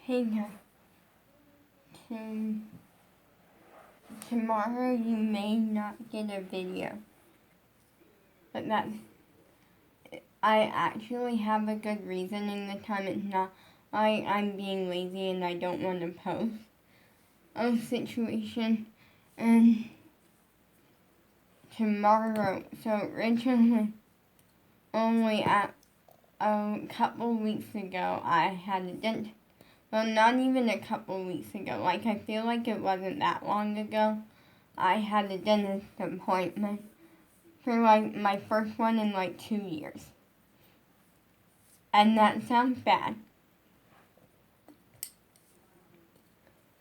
Hey guys, tomorrow you may not get a video, but I actually have a good reason, and the time it's not I'm being lazy and I don't want to post a situation. And tomorrow, so originally only a couple weeks ago I had a dentist. Well, not even a couple weeks ago. Like, I feel like it wasn't that long ago. I had a dentist appointment for, like, my first one in, like, 2 years. And that sounds bad.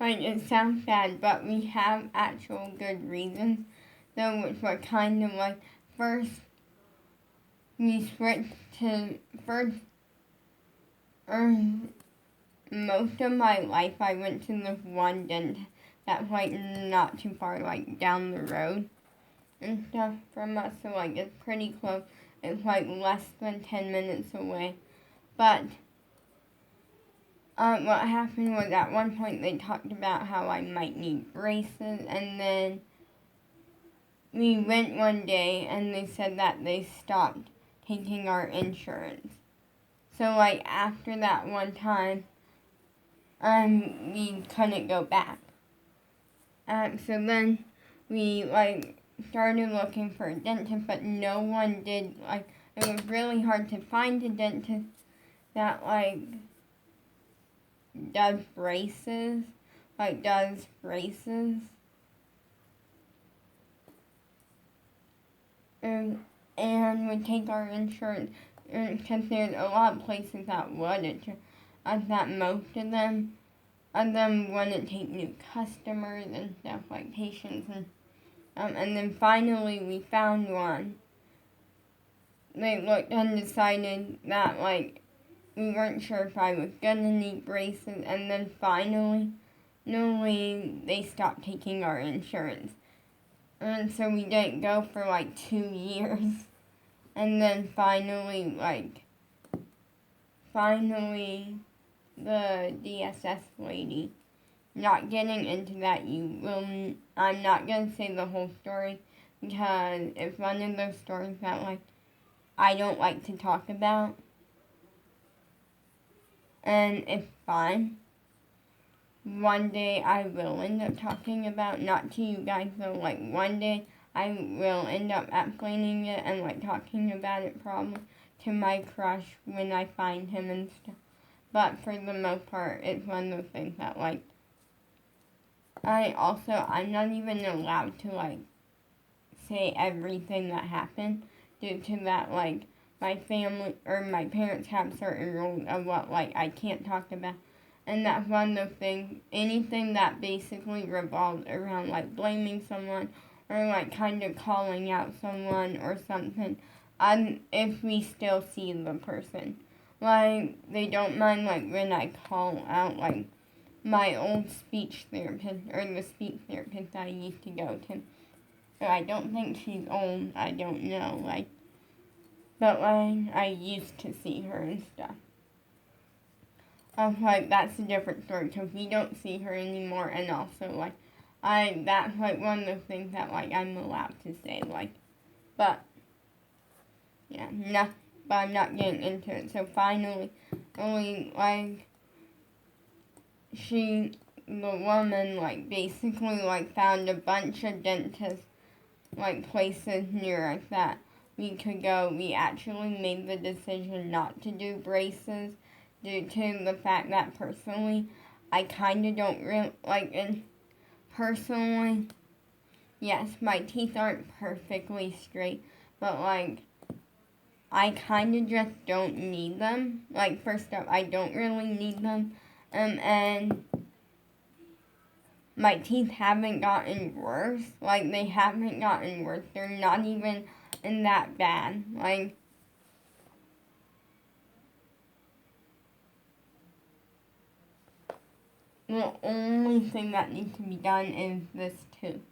Like, it sounds bad, but we have actual good reasons, though, which were kind of like, first, we switched to, most of my life, I went to this one dentist that's, like, not too far, like, down the road and stuff from us, so, like, it's pretty close. It's, like, less than 10 minutes away. But, what happened was at one point they talked about how I might need braces, and then we went one day and they said that they stopped taking our insurance. So, like, after that one time, we couldn't go back. So then we, like, started looking for a dentist, but no one did. Like, it was really hard to find a dentist that, like, does braces. And would take our insurance, because there's a lot of places that would, that most of them wouldn't take new customers and stuff, like patients, and then finally we found one. They looked and decided that, like, we weren't sure if I was gonna need braces, and then finally, they stopped taking our insurance. And so we didn't go for, like, 2 years. And then finally, the DSS lady, not getting into that, I'm not gonna say the whole story, because it's one of those stories that, like, I don't like to talk about. And it's fine. One day I will end up talking about, not to you guys though, like, one day I will end up explaining it and, like, talking about it probably to my crush when I find him and stuff. But for the most part, it's one of those things that, like, I'm not even allowed to, like, say everything that happened due to that, like, my family or my parents have certain rules of what, like, I can't talk about. And that's one of the things, anything that basically revolves around, like, blaming someone or, like, kind of calling out someone or something, if we still see the person. Like, they don't mind, like, when I call out, like, my old speech therapist, or the speech therapist I used to go to. So I don't think she's old, I don't know, like, but, like, I used to see her and stuff. Like, that's a different story, because we don't see her anymore, and also, like, that's, like, one of the things that, like, I'm allowed to say, like, but, yeah, but I'm not getting into it. So finally, like, the woman, like, basically, like, found a bunch of dentists, like, places near us that we could go. We actually made the decision not to do braces due to the fact that personally, I kind of don't really, like, and personally, yes, my teeth aren't perfectly straight, but, like, I kind of just don't need them. Like, first up, I don't really need them, and my teeth haven't gotten worse. Like, they haven't gotten worse. They're not even in that bad. Like, the only thing that needs to be done is this tooth.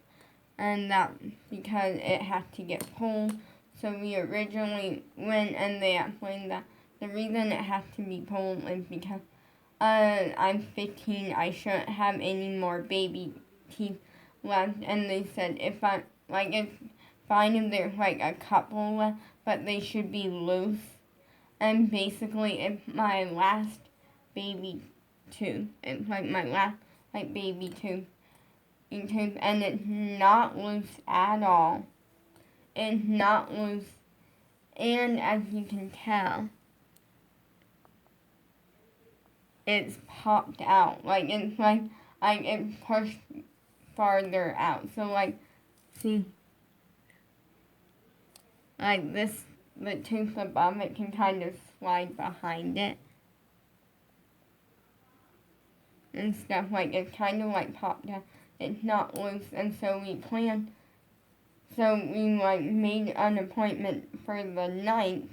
And that, because it has to get pulled. So we originally went and they explained that the reason it has to be pulled is because I'm 15, I shouldn't have any more baby teeth left. And they said it's fine if there's like a couple left, but they should be loose. And basically, it's my last baby tooth. It's like my last baby tooth. And it's not loose at all. It's not loose. And as you can tell, it's popped out. It's pushed farther out. So see, this, the tooth above it can kind of slide behind it. And stuff, it's kind of popped out. It's not loose, and so we made an appointment for the 9th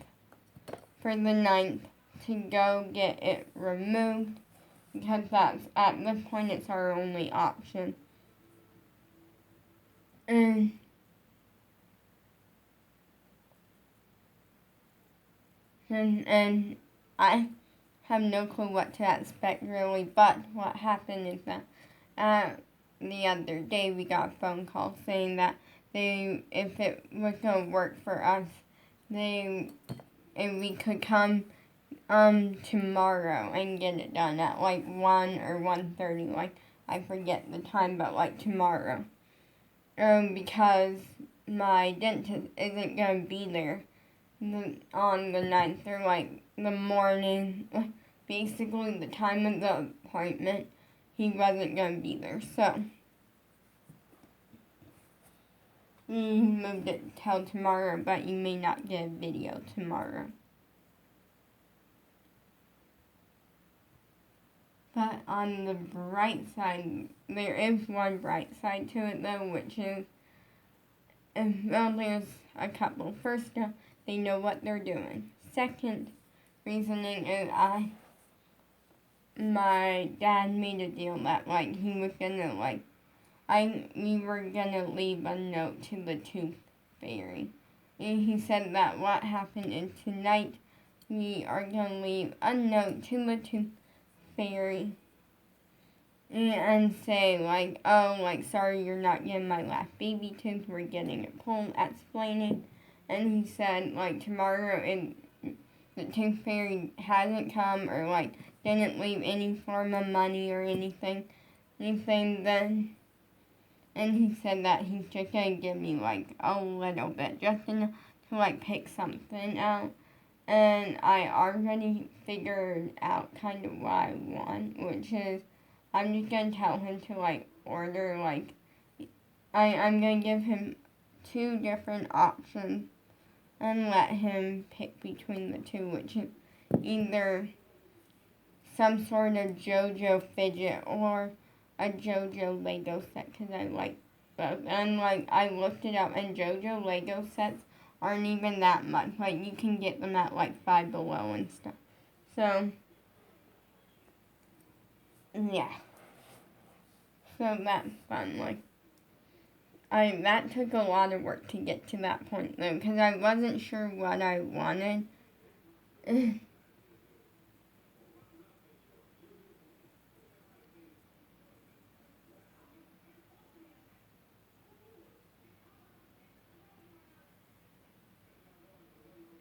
to go get it removed, because that's, at this point, it's our only option. And I have no clue what to expect, really, but what happened is that the other day we got a phone call saying that if it was going to work for us, if we could come tomorrow and get it done at 1 or 1:30, I forget the time, but tomorrow. Because my dentist isn't going to be there on the 9th, or the morning, basically the time of the appointment, he wasn't going to be there, so we moved it till tomorrow, but you may not get a video tomorrow. But on the bright side, there is one bright side to it though, which is, there's a couple. First, they know what they're doing. Second reasoning is my dad made a deal that he was gonna we were gonna leave a note to the tooth fairy. And he said that what happened is tonight we are gonna leave a note to the tooth fairy and say sorry, you're not getting my last baby tooth, we're getting it pulled, explaining. And he said tomorrow, if the tooth fairy hasn't come or didn't leave any form of money or anything then, and he said that he's just gonna give me a little bit, just enough to pick something out. And I already figured out kind of what I want, which is I'm just gonna tell him to order I'm gonna give him 2 different options and let him pick between the 2, which is either some sort of JoJo fidget or a JoJo Lego set, because I like both. And I looked it up, and JoJo Lego sets aren't even that much. You can get them at Five Below and stuff. So yeah. So that's fun. That took a lot of work to get to that point though, because I wasn't sure what I wanted.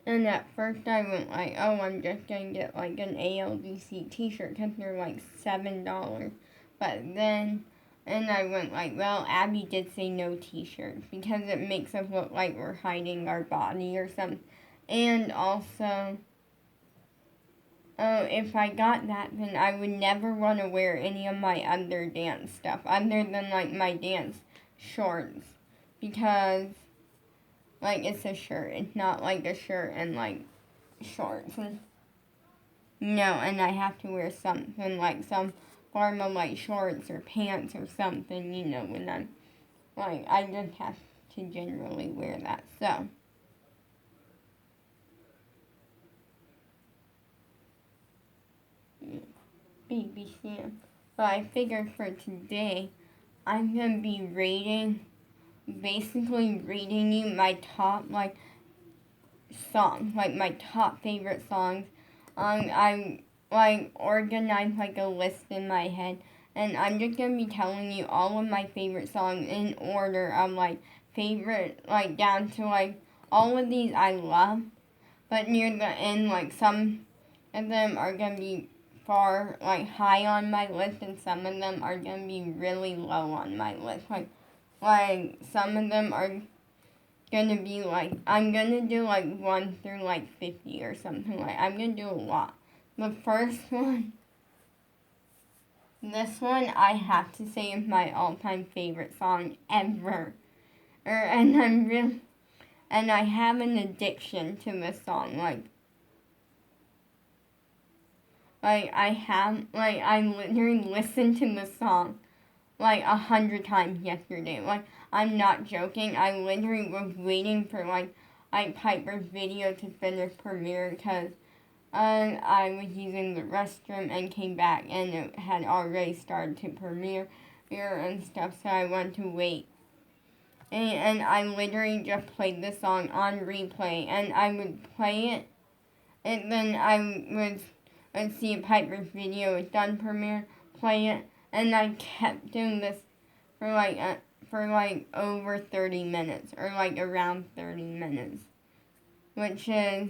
And at first I went I'm just gonna get an ALDC t-shirt, because they're $7. But then, and I went well, Abby did say no t-shirts, because it makes us look like we're hiding our body or something. And also, if I got that, then I would never want to wear any of my other dance stuff, other than my dance shorts, because it's a shirt. It's not a shirt and shorts. And I have to wear something some form of shorts or pants or something, when I'm I just have to generally wear that. So Baby Sam. But I figured for today I'm gonna be basically reading you my top songs, my top favorite songs. I like organize like a list in my head, and I'm just gonna be telling you all of my favorite songs in order of like favorite, like down to like all of these I love, but near the end like some of them are gonna be far like high on my list, and some of them are gonna be really low on my list. Like some of them are gonna be like, I'm gonna do like 1 through like 50 or something. Like I'm gonna do a lot. The first one, this one I have to say is my all-time favorite song ever. And I have an addiction to this song. I literally listened to this song like 100 times yesterday. Like, I'm not joking. I literally was waiting for like Piper's video to finish premiere because I was using the restroom and came back and it had already started to premiere and stuff, so I wanted to wait. And I literally just played the song on replay, and I would play it, and then would see a Piper's video was done premiere, play it, and I kept doing this for like over 30 minutes, or like around 30 minutes, which is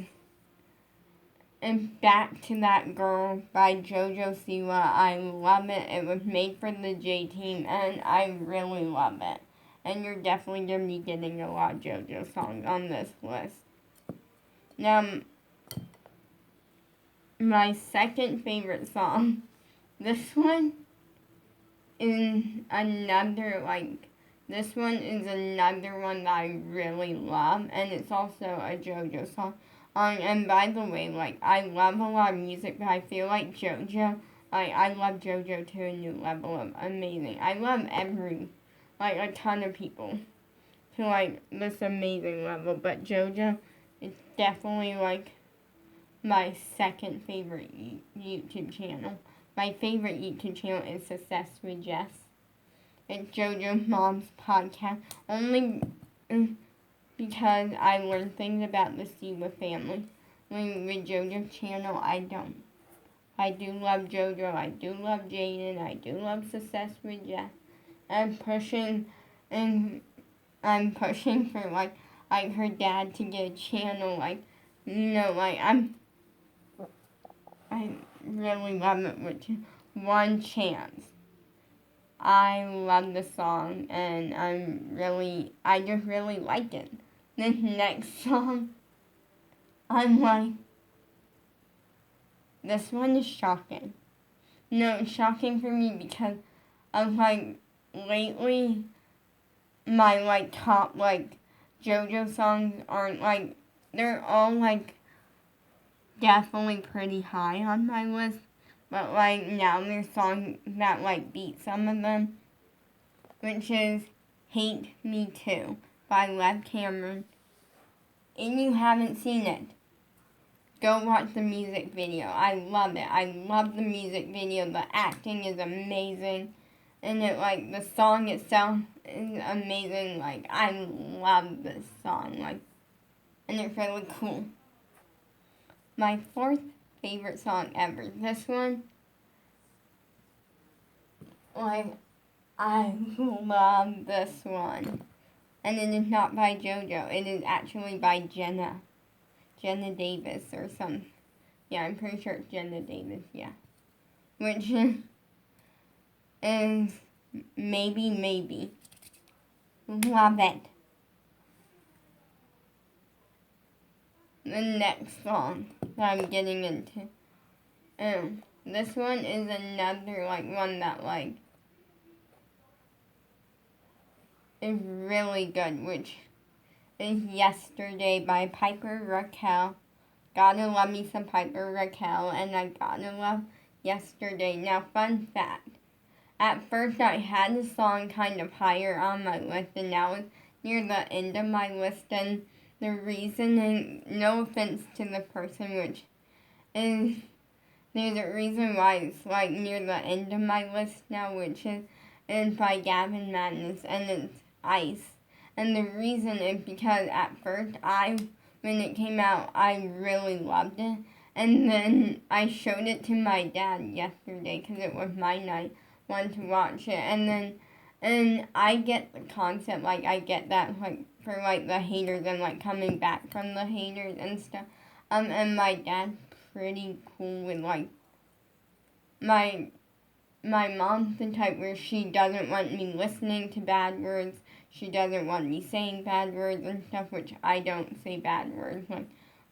Back to That Girl by JoJo Siwa. I love it. It was made for the J Team, and I really love it. And you're definitely going to be getting a lot of JoJo songs on this list. Now, my second favorite song, this one is another one that I really love, and it's also a JoJo song. And by the way, like, I love a lot of music, but I feel like JoJo, like, I love JoJo to a new level of amazing. I love a ton of people to, like, this amazing level, but JoJo is definitely, like, my second favorite YouTube channel. My favorite YouTube channel is Success with Jess. It's JoJo's mom's podcast, only because I learned things about the Siwa family. With JoJo's channel, I don't. I do love JoJo, I do love Jaden, I do love Success with Jess. I'm pushing for like her dad to get a channel, I really love it with One Chance. I love the song, and I just really like it. This next song, I'm like, this one is shocking. No, it's shocking for me because of lately, my top JoJo songs aren't they're all definitely pretty high on my list. But now there's songs that beat some of them, which is Hate Me Too by Lev Cameron. If you haven't seen it, go watch the music video. I love it. I love the music video. The acting is amazing. And the song itself is amazing. I love this song. And it's really cool. My fourth favorite song ever. This one, I love this one. And it is not by JoJo. It is actually by Jenna Davis or some. Yeah, I'm pretty sure it's Jenna Davis, yeah. Which is Maybe. Love it. The next song that I'm getting into. This one is another one that is really good, which is Yesterday by Piper Raquel. Gotta love me some Piper Raquel, and I gotta love Yesterday. Now, fun fact. At first, I had the song kind of higher on my list, and now it's near the end of my list, and the reason, and no offense to the person, which is, there's a reason why it's near the end of my list now, which is by Gavin Madness, and it's Ice. And the reason is because at first when it came out, I really loved it, And then I showed it to my dad yesterday because it was my night, wanted to watch it. And I get the concept, like, I get that, like, for, like, the haters and, like, coming back from the haters and stuff. And my dad's pretty cool with, like, my mom's the type where she doesn't want me listening to bad words. She doesn't want me saying bad words and stuff, which I don't say bad words.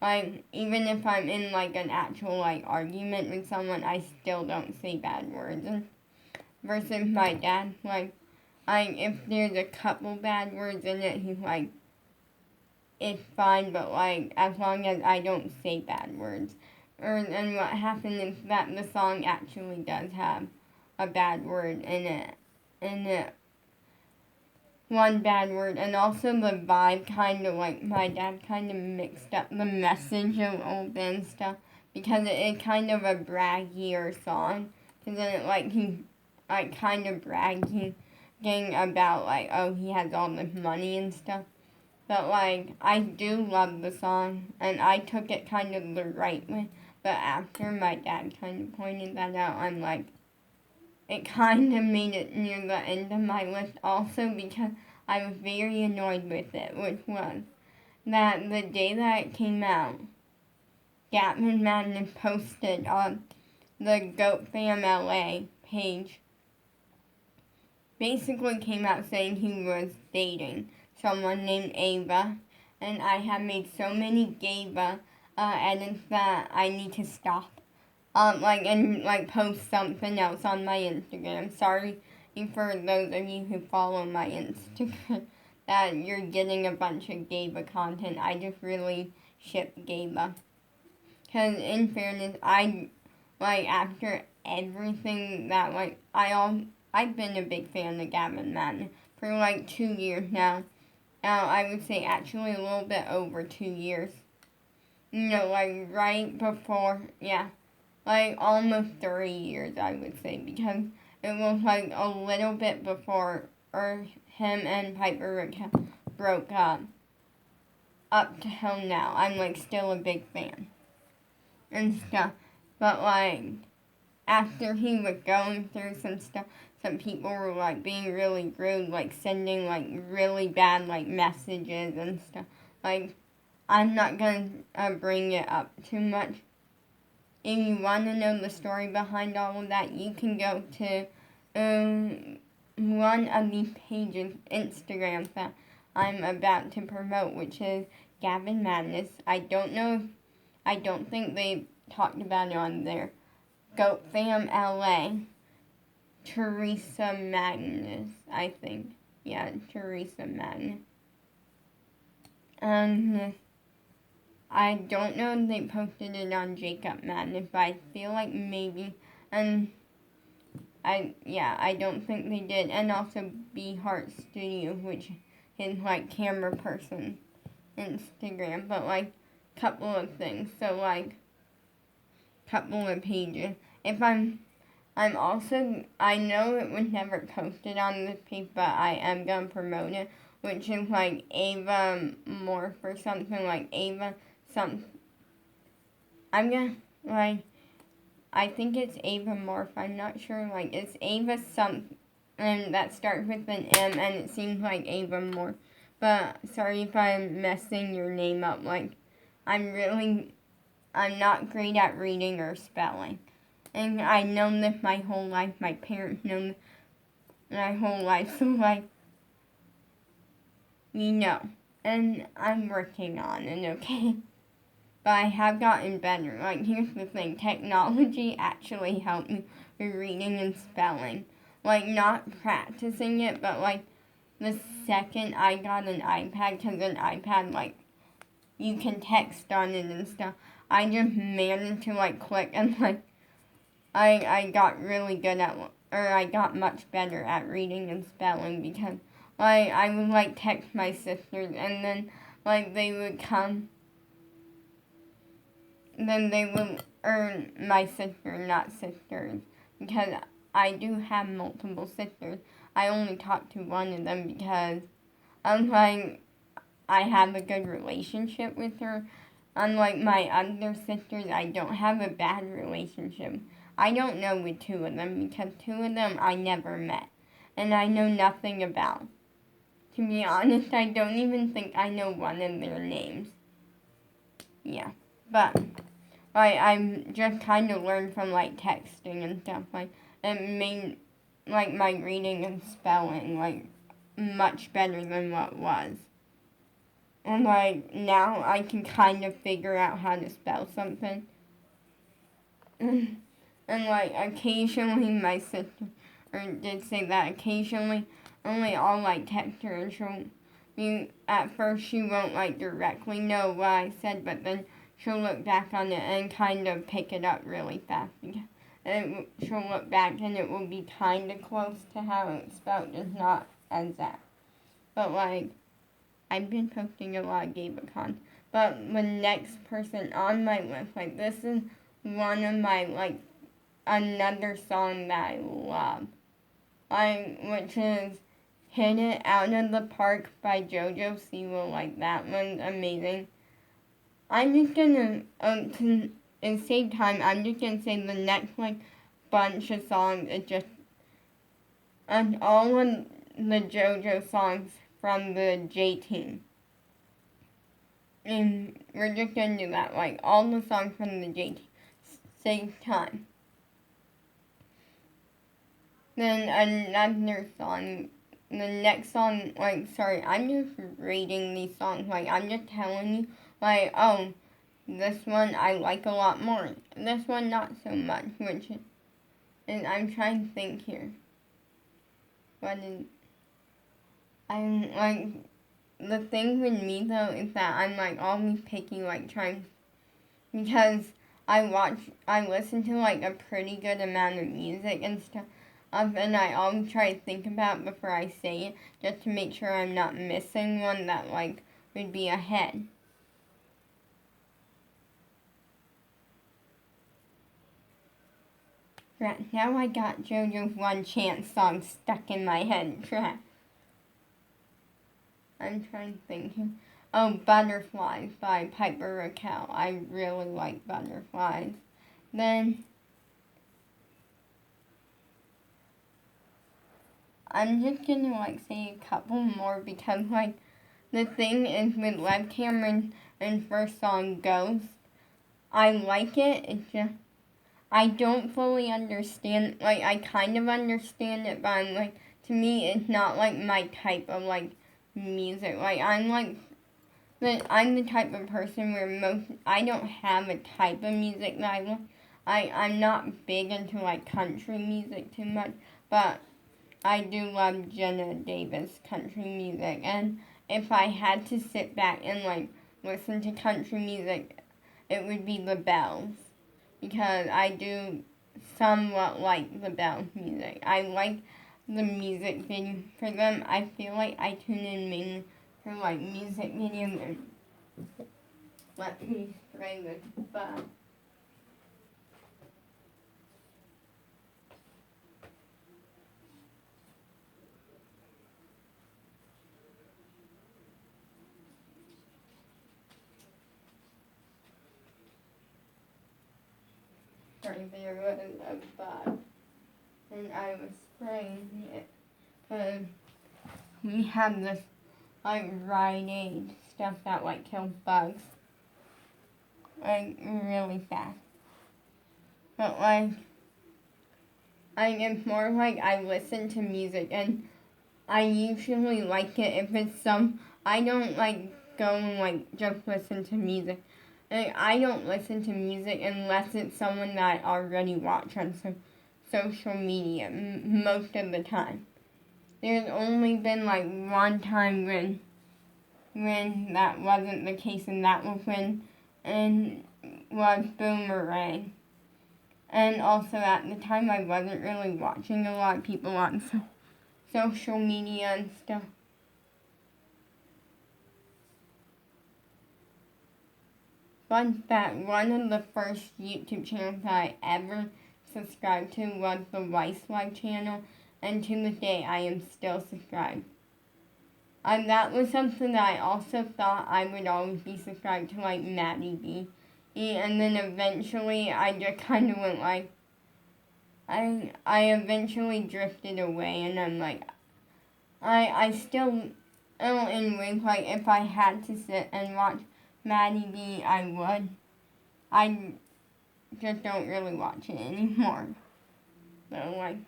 Like, even if I'm in, like, an actual, like, argument with someone, I still don't say bad words. And versus my dad, like, if there's a couple bad words in it, he's like, it's fine, but, like, as long as I don't say bad words. And what happened is that the song actually does have a bad word in it, one bad word, and also the vibe kind of, like, my dad kind of mixed up the message a little bit and stuff, because it's kind of a braggier song, because then he's, like, kind of bragging about, like, oh, he has all this money and stuff, but, like, I do love the song, and I took it kind of the right way, but after my dad kind of pointed that out, I'm like, it kind of made it near the end of my list also because I was very annoyed with it, which was that the day that it came out, Gavin Madden posted on the Goat Fam LA page, basically came out saying he was dating someone named Ava, and I have made so many Gava edits that I need to stop. Post something else on my Instagram. Sorry for those of you who follow my Instagram that you're getting a bunch of Gava content. I just really ship Gava. Because in fairness, after everything that, I've been a big fan of Gavin Madden for, 2 years now. I would say actually a little bit over 2 years. Right before, almost 3 years, I would say, because it was, a little bit before him and Piper Rick broke up. Up till now, I'm, still a big fan and stuff. But, after he was going through some stuff, some people were, being really rude, sending, really bad, messages and stuff. I'm not going to bring it up too much. If you want to know the story behind all of that, you can go to one of these pages, Instagrams, that I'm about to promote, which is Gavin Madness. I don't think they talked about it on there. Goat Fam LA. Teresa Magnus, I think. Yeah, Teresa Magnus. And I don't know if they posted it on Jacob Madness, but I feel like maybe. And I don't think they did. And also B Heart Studio, which is camera person Instagram, but couple of things. So couple of pages. If I'm also, I know it was never posted on this page, but I am gonna promote it, which is Ava Morph or something, Ava I'm gonna, I think it's Ava Morph, I'm not sure, it's Ava and that starts with an M, and it seems like Ava Morph, but sorry if I'm messing your name up, I'm not great at reading or spelling, and I've known this my whole life, my parents know this my whole life, so and I'm working on it, okay? But I have gotten better. Here's the thing, technology actually helped me with reading and spelling. Not practicing it, but, the second I got an iPad, because an iPad, you can text on it and stuff, I just managed to, click, and, I got really good at, or I got much better at reading and spelling, because, I would, text my sisters, and then, they would come, then they would, or my sister, not sisters, because I do have multiple sisters. I only talk to one of them because I have a good relationship with her, unlike my other sisters, I don't have a bad relationship. I don't know with two of them because two of them I never met and I know nothing about. To be honest, I don't even think I know one of their names. Yeah, but I'm just kind of learned from like texting and stuff. Like it made like my reading and spelling like much better than what was. And like now I can kind of figure out how to spell something. And like occasionally my sister did say that occasionally only I'll like text her and she'll be at first she won't like directly know what I said, but then she'll look back on it and kind of pick it up really fast. And she'll look back and it will be kind of close to how it's spelled, just not exact. But like I've been posting a lot of GabeCon. But the next person on my list, like this is one of my like another song that I love. Which is Hit It Out of the Park by JoJo Siwa. Like that one's amazing. I'm just gonna to save time, I'm just gonna say the next like bunch of songs is just and all of the JoJo songs from the J Team. And we're just gonna do that, like all the songs from the J Team. Save time. Then another song, the next song, like, sorry, I'm just rating these songs, like, I'm just telling you, like, oh, this one I like a lot more, this one not so much, which is, and I'm trying to think here, I'm, like, the thing with me, though, is that I'm, like, always picky, like, because I listen to, like, a pretty good amount of music and stuff, and I always try to think about before I say it, just to make sure I'm not missing one that, like, would be ahead. Right, now I got JoJo's One Chance song stuck in my head. I'm trying to think. Oh, Butterflies by Piper Raquel. I really like Butterflies. Then I'm just gonna like say a couple more because like the thing is with Lev Cameron and first song Ghost, I like it. It's just I don't fully understand. Like I kind of understand it, but I'm like to me it's not like my type of like music. Like I'm the type of person where I don't have a type of music that I like. I'm not big into like country music too much, but I do love Jenna Davis country music, and if I had to sit back and like listen to country music, it would be the Bells, because I do somewhat like the Bells music. I like the music video for them. I feel like I tune in mainly for like music videos and let me spray this bug. Sorry, there was a bug, and I was spraying it, because we have this, like, Rite Aid stuff that, like, kills bugs, like, really fast. But, like, it's more like I listen to music, and I usually like it if it's I don't, like, go and, like, just listen to music. Like, I don't listen to music unless it's someone that I already watch on social media most of the time. There's only been like one time when that wasn't the case, and that was was Boomerang. And also at the time I wasn't really watching a lot of people on social media and stuff. Fun fact, one of the first YouTube channels that I ever subscribed to was the Vice Live channel, and to this day I am still subscribed. that was something that I also thought I would always be subscribed to, like Maddie B. And then eventually I just kind of went like, I eventually drifted away, and I'm like, I still, in ways, like, if I had to sit and watch Maddie B, I would. I just don't really watch it anymore. So, like,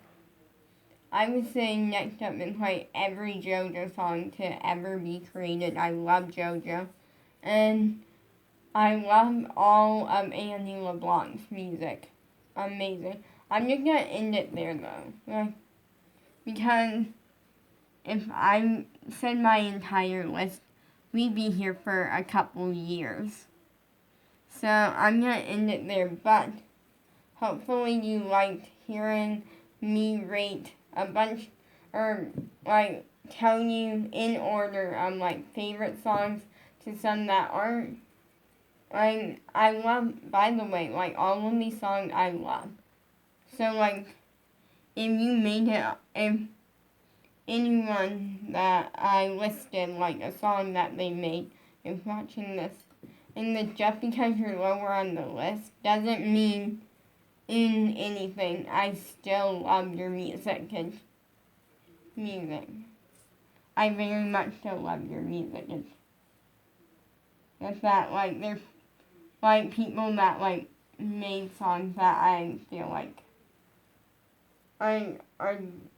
I would say next up and play every JoJo song to ever be created. I love JoJo. And I love all of Annie LeBlanc's music. Amazing. I'm just gonna end it there though. Like, because if I said my entire list, we'd be here for a couple years. So I'm gonna end it there, but hopefully you liked hearing me rate a bunch, or like tell you in order like favorite songs to some that aren't. I love, by the way, like all of these songs I love. So like if you made it, if anyone that I listed like a song that they made is watching this, and that just because you're lower on the list doesn't mean in anything. I still love your music. I very much still love your music. It's that like there's like people that like made songs that I feel like I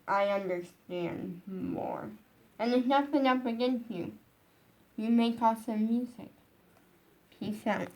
understand more. And there's nothing up against you. You make awesome music. Peace out.